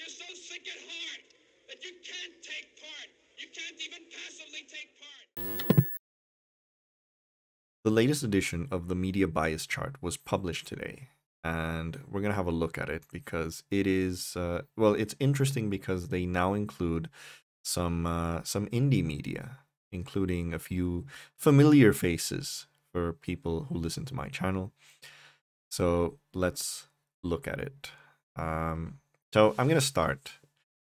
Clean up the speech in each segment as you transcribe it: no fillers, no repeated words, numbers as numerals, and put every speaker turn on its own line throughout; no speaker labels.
you're so sick at heart that you can't take part. You can't even passively take part.
The latest edition of the media bias chart was published today, and we're going to have a look at it because it is, well, it's interesting because they now include some indie media, including a few familiar faces for people who listen to my channel. So let's look at it. So I'm going to start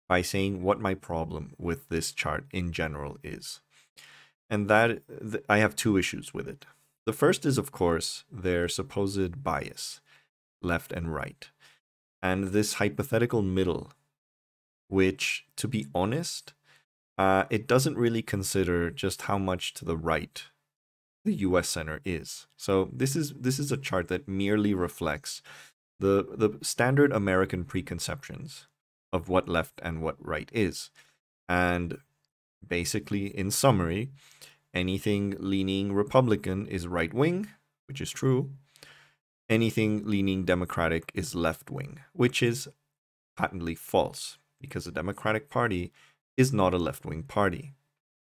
by saying what my problem with this chart in general is. And that I have two issues with it. The first is, of course, their supposed bias, left and right, and this hypothetical middle, which, to be honest, it doesn't really consider just how much to the right the U.S. center is. So this is a chart that merely reflects the standard American preconceptions of what left and what right is, and basically, in summary, anything leaning Republican is right wing, which is true. Anything leaning Democratic is left wing, which is patently false, because the Democratic Party is not a left wing party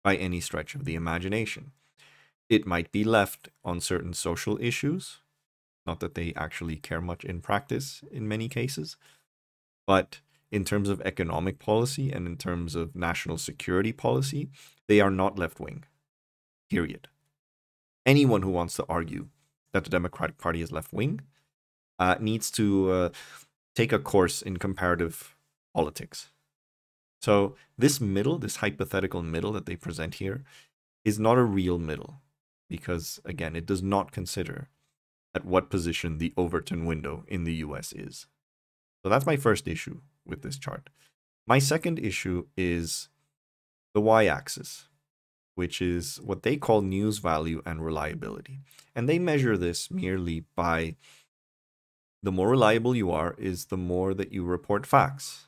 by any stretch of the imagination. It might be left on certain social issues, not that they actually care much in practice in many cases, but in terms of economic policy and in terms of national security policy, they are not left wing. Period. Anyone who wants to argue that the Democratic Party is left wing needs to take a course in comparative politics. So this middle, this hypothetical middle that they present here, is not a real middle because, again, it does not consider at what position the Overton window in the US is. So that's my first issue with this chart. My second issue is the y-axis, which is what they call news value and reliability. And they measure this merely by the more reliable you are is the more that you report facts.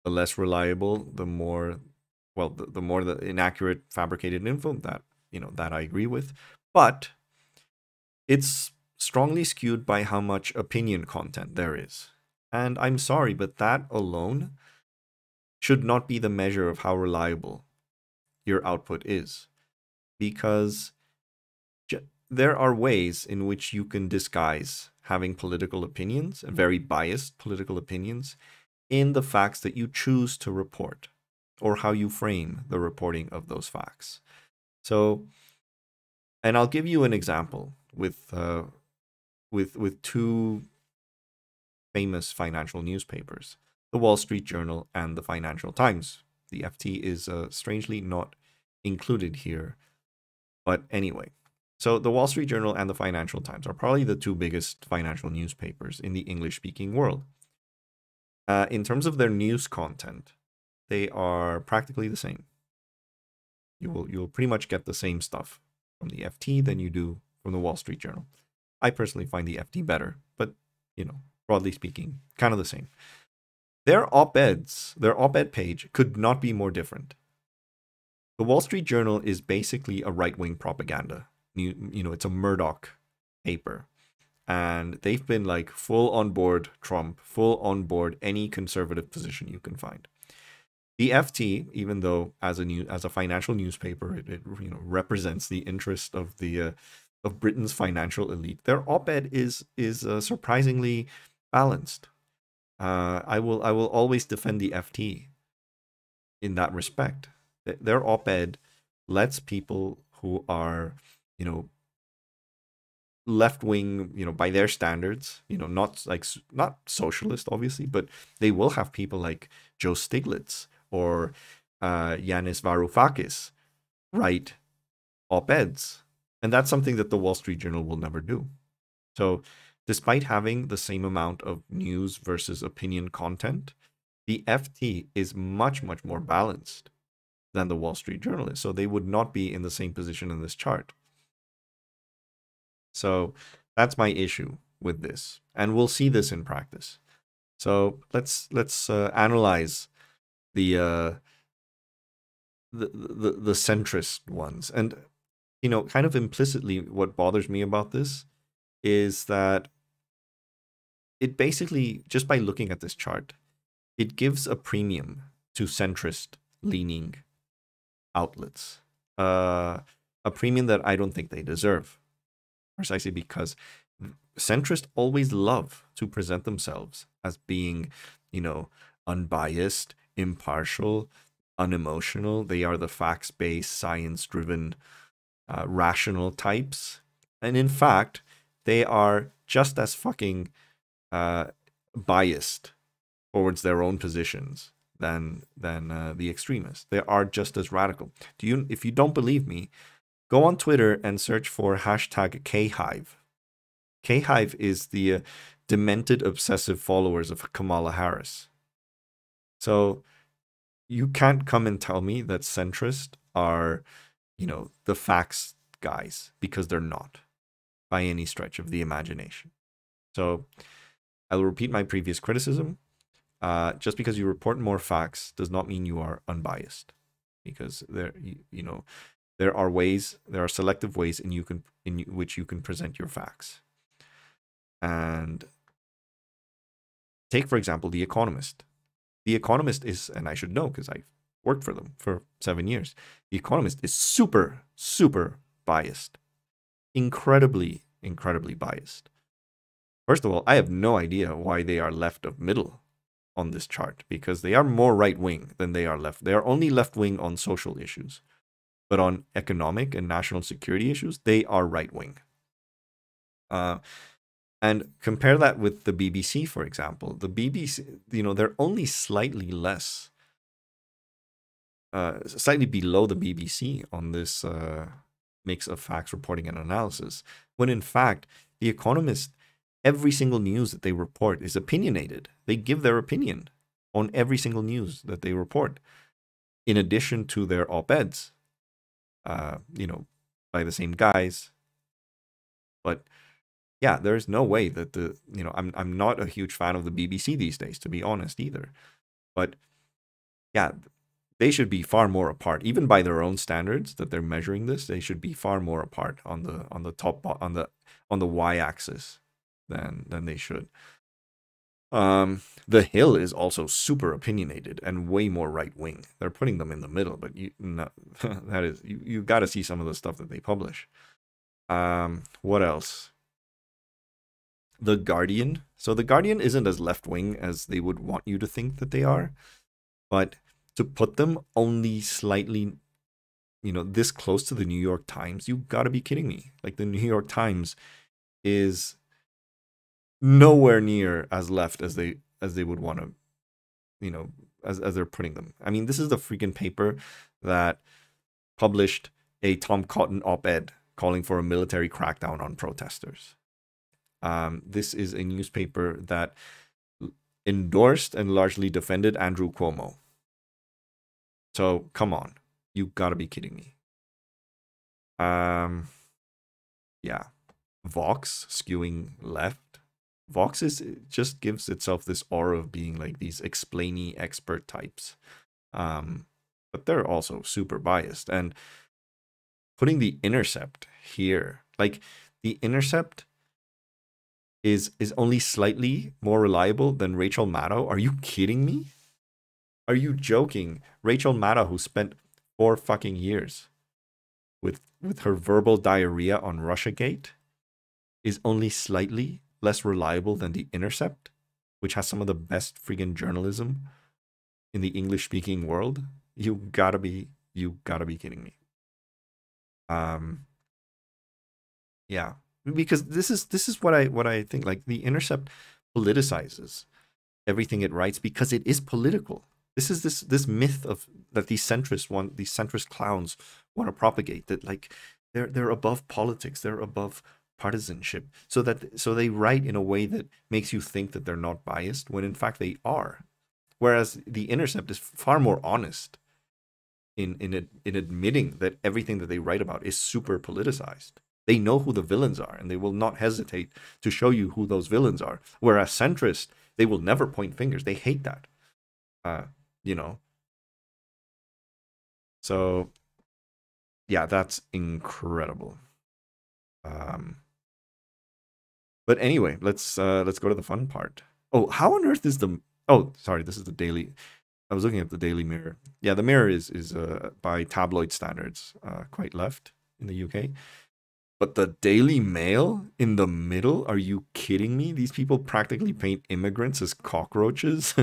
The less reliable, the more, well, the more the inaccurate fabricated info that, that I agree with. But it's strongly skewed by how much opinion content there is. And I'm sorry, but that alone should not be the measure of how reliable your output is, because there are ways in which you can disguise having political opinions, very biased political opinions, in the facts that you choose to report or how you frame the reporting of those facts. So, and I'll give you an example with two famous financial newspapers, the Wall Street Journal and the Financial Times. The FT is strangely not included here. But anyway, so the Wall Street Journal and the Financial Times are probably the two biggest financial newspapers in the English-speaking world. In terms of their news content, they are practically the same. You'll pretty much get the same stuff from the FT than you do from the Wall Street Journal. I personally find the FT better, but, broadly speaking, kind of the same. Their op-eds, their op-ed page could not be more different. The Wall Street Journal is basically a right-wing propaganda. It's a Murdoch paper. And they've been like full on board Trump, full on board any conservative position you can find. The FT, even though as a financial newspaper, it represents the interest of the of Britain's financial elite, their op-ed is surprisingly balanced. I will always defend the FT in that respect. Their op-ed lets people who are, left-wing, by their standards, not socialist, obviously, but they will have people like Joe Stiglitz or Yanis Varoufakis write op-eds. And that's something that the Wall Street Journal will never do. So despite having the same amount of news versus opinion content, the FT is much, much more balanced than the Wall Street Journal is. So they would not be in the same position in this chart. So that's my issue with this. And we'll see this in practice. So let's analyze the centrist ones. And, kind of implicitly what bothers me about this is that it basically, just by looking at this chart, it gives a premium to centrist leaning outlets, a premium that I don't think they deserve, precisely because centrists always love to present themselves as being, unbiased, impartial, unemotional. They are the facts-based, science-driven, rational types. And in fact, they are just as fucking biased towards their own positions than the extremists. They are just as radical. If you don't believe me, go on Twitter and search for hashtag KHive. KHive is the demented, obsessive followers of Kamala Harris. So you can't come and tell me that centrists are, the facts guys, because they're not by any stretch of the imagination. So I'll repeat my previous criticism. Just because you report more facts does not mean you are unbiased, because there are selective ways in which you can present your facts. And take, for example, The Economist. The Economist is, and I should know because I worked for them for 7 years, The Economist is super, super biased. Incredibly, incredibly biased. First of all, I have no idea why they are left of middle on this chart, because they are more right-wing than they are left. They are only left-wing on social issues. But on economic and national security issues, they are right-wing. And compare that with the BBC, for example. The BBC, they're only slightly less, slightly below the BBC on this mix of facts, reporting, and analysis. When in fact, The Economist, every single news that they report is opinionated. They give their opinion on every single news that they report, in addition to their op-eds, by the same guys. But yeah, there's no way that I'm not a huge fan of the BBC these days, to be honest, either. But yeah, they should be far more apart, even by their own standards that they're measuring this. They should be far more apart on the y-axis than they should. The Hill is also super opinionated and way more right-wing. They're putting them in the middle, but you got to see some of the stuff that they publish. What else? The Guardian. So The Guardian isn't as left-wing as they would want you to think that they are, but to put them only slightly, this close to the New York Times, you gotta be kidding me. Like, the New York Times is nowhere near as left as they would want to, as they're putting them. I mean, this is the freaking paper that published a Tom Cotton op-ed calling for a military crackdown on protesters. This is a newspaper that endorsed and largely defended Andrew Cuomo. So come on, you gotta be kidding me. Yeah, Vox skewing left. Vox just gives itself this aura of being like these explainy expert types, but they're also super biased. And putting The Intercept here, like, The Intercept is only slightly more reliable than Rachel Maddow. Are you kidding me? Are you joking? Rachel Maddow, who spent 4 fucking years with her verbal diarrhea on Russiagate, is only slightly less reliable than The Intercept, which has some of the best friggin' journalism in the English-speaking world. You gotta be kidding me. Yeah, because this is what I think. Like, The Intercept politicizes everything it writes because it is political. This is this myth of that these centrist clowns want to propagate, that like they're above politics, they're above partisanship, so they write in a way that makes you think that they're not biased when in fact they are. Whereas The Intercept is far more honest in admitting that everything that they write about is super politicized. They know who the villains are, and they will not hesitate to show you who those villains are. Whereas centrists, they will never point fingers. They hate that. So yeah, that's incredible. But anyway, let's go to the fun part. Oh, how on earth is the Oh, sorry, this is the Daily. I was looking at the Daily Mirror. Yeah, the Mirror is by tabloid standards quite left in the UK. But the Daily Mail in the middle? Are you kidding me? These people practically paint immigrants as cockroaches,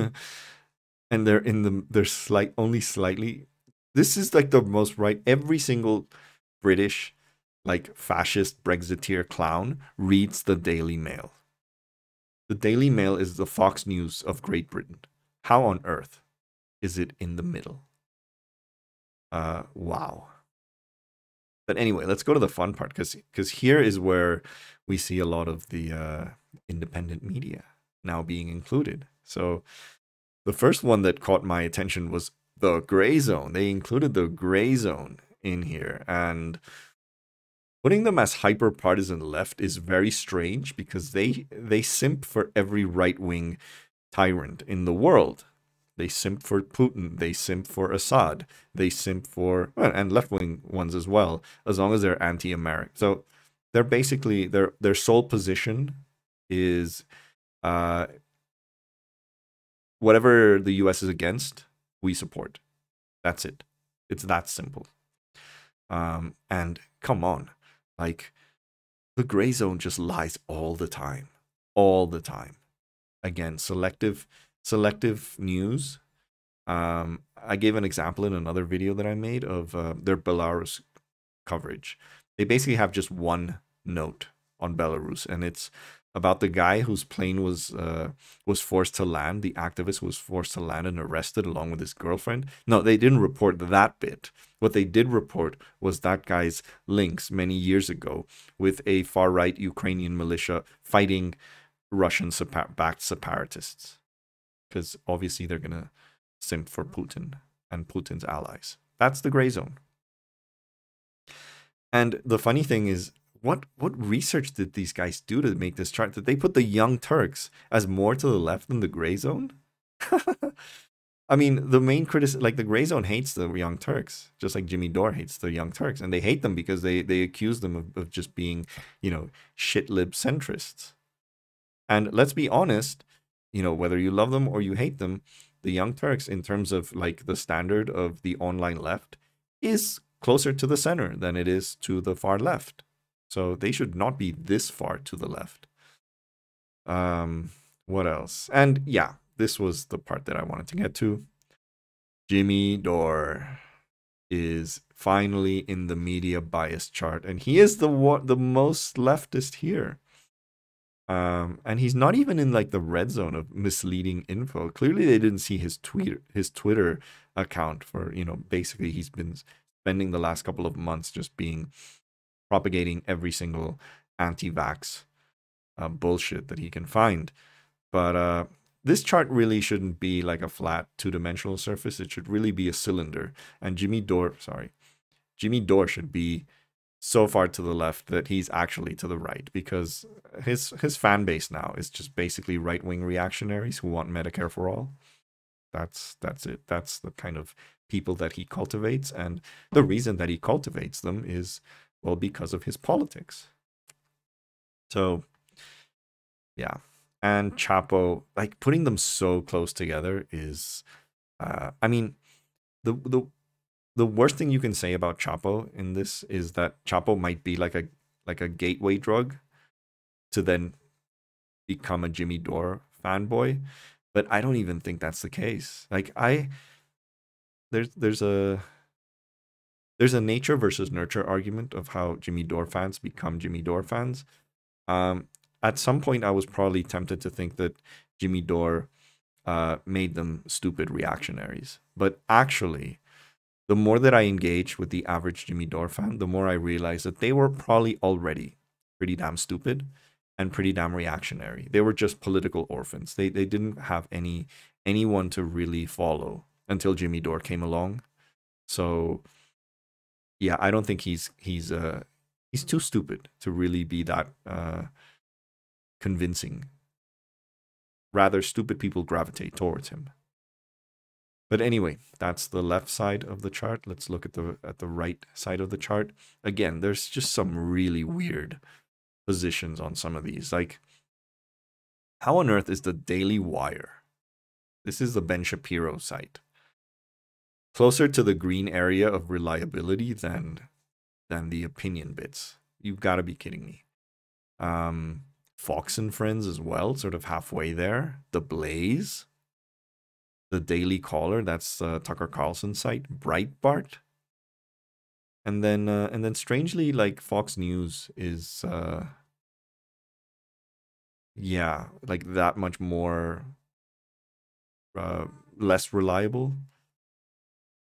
and they're only slightly. This is like the most right. Every single British, like fascist Brexiteer clown reads the Daily Mail. The Daily Mail is the Fox News of Great Britain. How on earth is it in the middle? Wow. But anyway, let's go to the fun part because here is where we see a lot of the independent media now being included. So the first one that caught my attention was the gray zone. They included the gray zone in here, and putting them as hyper partisan left is very strange because they simp for every right wing tyrant in the world. They simp for Putin. They simp for Assad. They simp for, well, and left wing ones as well, as long as they're anti-American. So they're basically their sole position is whatever the U.S. is against, we support. That's it. It's that simple. And come on, like the gray zone just lies all the time, all the time. Again, selective news. I gave an example in another video that I made of their Belarus coverage. They basically have just one note on Belarus, and it's about the guy whose plane was forced to land. The activist was forced to land and arrested along with his girlfriend. No, they didn't report that bit. What they did report was that guy's links many years ago with a far-right Ukrainian militia fighting Russian-backed separatists. Because obviously they're going to simp for Putin and Putin's allies. That's the gray zone. And the funny thing is, what research did these guys do to make this chart? Did they put the Young Turks as more to the left than the gray zone? I mean, the main criticism, like the gray zone hates the Young Turks, just like Jimmy Dore hates the Young Turks. And they hate them because they accuse them of just being, shit lib centrists. And let's be honest, whether you love them or you hate them, the Young Turks, in terms of like the standard of the online left, is closer to the center than it is to the far left. So they should not be this far to the left. What else? And yeah, this was the part that I wanted to get to. Jimmy Dore is finally in the media bias chart, and he is the most leftist here. And he's not even in like the red zone of misleading info. Clearly, they didn't see his Twitter account for, basically he's been spending the last couple of months just propagating every single anti-vax bullshit that he can find. But this chart really shouldn't be like a flat two-dimensional surface. It should really be a cylinder. And Jimmy Dore should be so far to the left that he's actually to the right, because his fan base now is just basically right-wing reactionaries who want Medicare for all. That's it. That's the kind of people that he cultivates, and the reason that he cultivates them is, well, because of his politics. So yeah. And Chapo, like putting them so close together is I mean, the worst thing you can say about Chapo in this is that Chapo might be like a gateway drug to then become a Jimmy Dore fanboy, but I don't even think that's the case. Like there's a nature versus nurture argument of how Jimmy Dore fans become Jimmy Dore fans. At some point, I was probably tempted to think that Jimmy Dore made them stupid reactionaries, but actually, the more that I engage with the average Jimmy Dore fan, the more I realize that they were probably already pretty damn stupid and pretty damn reactionary. They were just political orphans. They didn't have anyone to really follow until Jimmy Dore came along. So yeah, I don't think he's too stupid to really be that convincing. Rather, stupid people gravitate towards him. But anyway, that's the left side of the chart. Let's look at the right side of the chart. Again, there's just some really weird positions on some of these. Like, how on earth is the Daily Wire This is the Ben Shapiro site. Closer to the green area of reliability than the opinion bits. You've got to be kidding me. Fox and Friends as well, sort of halfway there. The Blaze, the Daily Caller, that's Tucker Carlson's site. Breitbart, and then strangely, like Fox News is yeah, like that much more less reliable.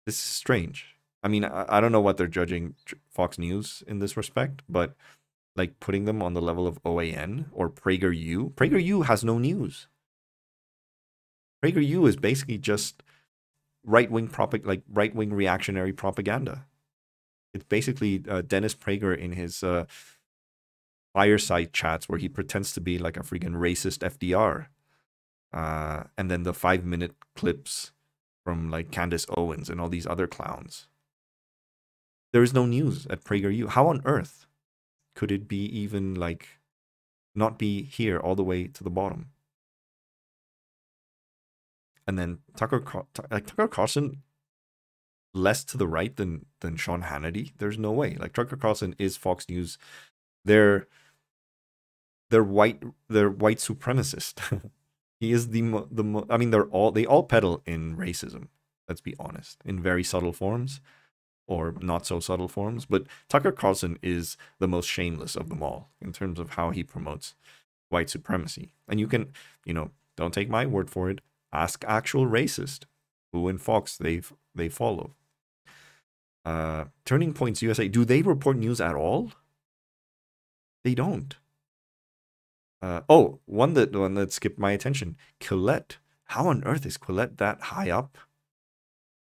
This is strange. I mean, I don't know what they're judging Fox News in this respect, but like putting them on the level of OAN or PragerU. PragerU has no news. PragerU is basically just right-wing reactionary propaganda. It's basically Dennis Prager in his fireside chats where he pretends to be like a freaking racist FDR. And then the 5-minute clips from like Candace Owens and all these other clowns. There is no news at PragerU. How on earth could it be even like not be here all the way to the bottom? And then Tucker Carlson, less to the right than Sean Hannity. There's no way. Like Tucker Carlson is Fox News. They're white supremacist. He is I mean, they all peddle in racism. Let's be honest, in very subtle forms or not so subtle forms. But Tucker Carlson is the most shameless of them all in terms of how he promotes white supremacy. And you can, don't take my word for it. Ask actual racist who in Fox they follow. Turning Points USA, do they report news at all? They don't. One that skipped my attention. Quillette. How on earth is Quillette that high up?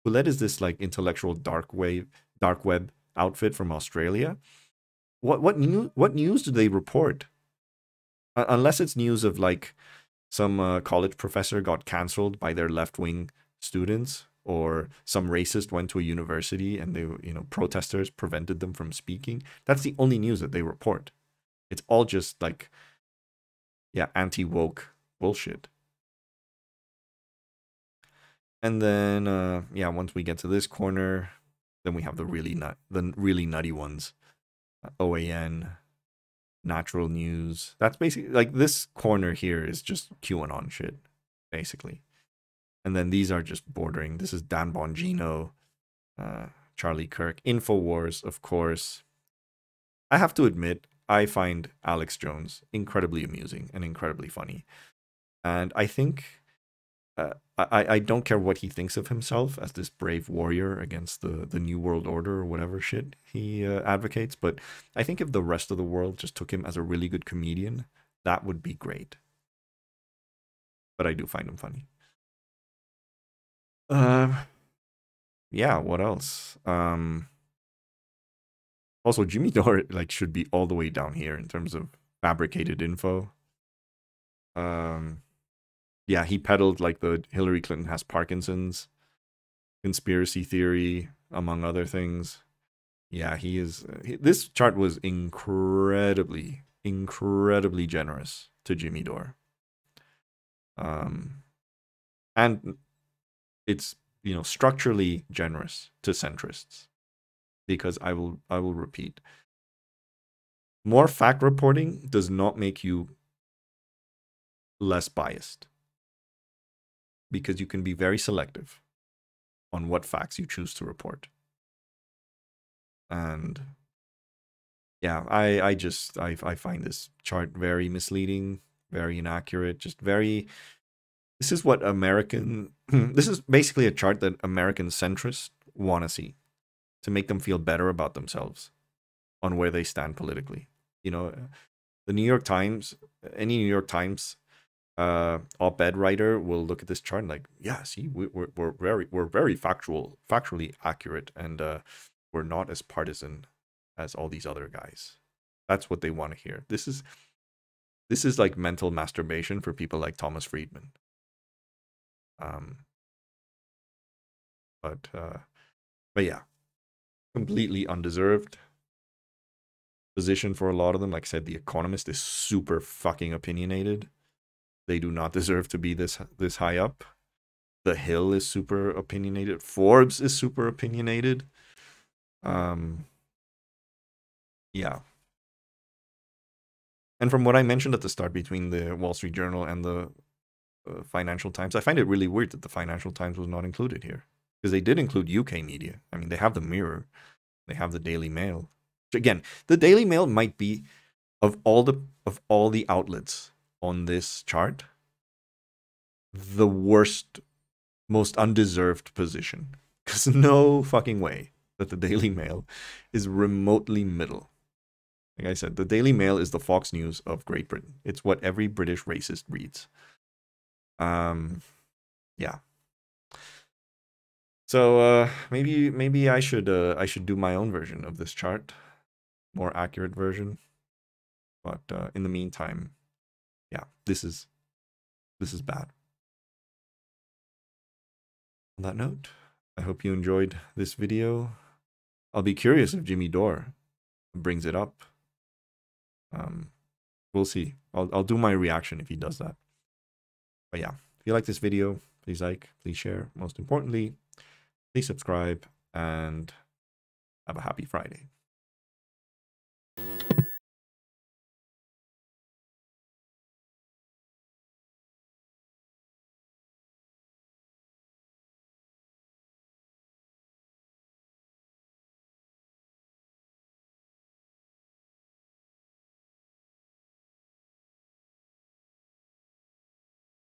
Quillette is this like intellectual dark web outfit from Australia. What news do they report? Unless it's news of like some college professor got canceled by their left-wing students, or some racist went to a university and they, protesters prevented them from speaking. That's the only news that they report. It's all just like, yeah, anti-woke bullshit. And then, once we get to this corner, then we have the really nutty ones. OAN, Natural News. That's basically, like, this corner here is just QAnon shit, basically. And then these are just bordering. This is Dan Bongino, Charlie Kirk, InfoWars, of course. I have to admit, I find Alex Jones incredibly amusing and incredibly funny. And I think I don't care what he thinks of himself as this brave warrior against the New World Order or whatever shit he advocates. But I think if the rest of the world just took him as a really good comedian, that would be great. But I do find him funny. Yeah, what else? Also, Jimmy Dore like should be all the way down here in terms of fabricated info. Yeah, he peddled like the Hillary Clinton has Parkinson's conspiracy theory, among other things. Yeah, he is. This chart was incredibly generous to Jimmy Dore. And it's, structurally generous to centrists. Because I will repeat, more fact reporting does not make you less biased, because you can be very selective on what facts you choose to report. And yeah, I find this chart very misleading, very inaccurate, just very. This is what this is basically a chart that American centrists want to see, to make them feel better about themselves on where they stand politically. The New York Times, any New York Times op-ed writer will look at this chart and like, yeah, see, we're very factually accurate, and we're not as partisan as all these other guys. That's what they want to hear. This is like mental masturbation for people like Thomas Friedman. But yeah, completely undeserved position for a lot of them. Like I said, The Economist is super fucking opinionated. They do not deserve to be this high up. The Hill is super opinionated. Forbes is super opinionated. Yeah. And from what I mentioned at the start between the Wall Street Journal and the Financial Times, I find it really weird that the Financial Times was not included here, because they did include UK media. I mean, they have the Mirror, they have the Daily Mail. Again, the Daily Mail might be, of all the outlets on this chart, the worst, most undeserved position, because no fucking way that the Daily Mail is remotely middle. Like I said, the Daily Mail is the Fox News of Great Britain. It's what every British racist reads. Yeah. So maybe I should do my own version of this chart, more accurate version. But in the meantime, yeah, this is bad. On that note, I hope you enjoyed this video. I'll be curious if Jimmy Dore brings it up. We'll see. I'll do my reaction if he does that. But yeah, if you like this video, please like, please share. Most importantly, please subscribe, and have a happy Friday.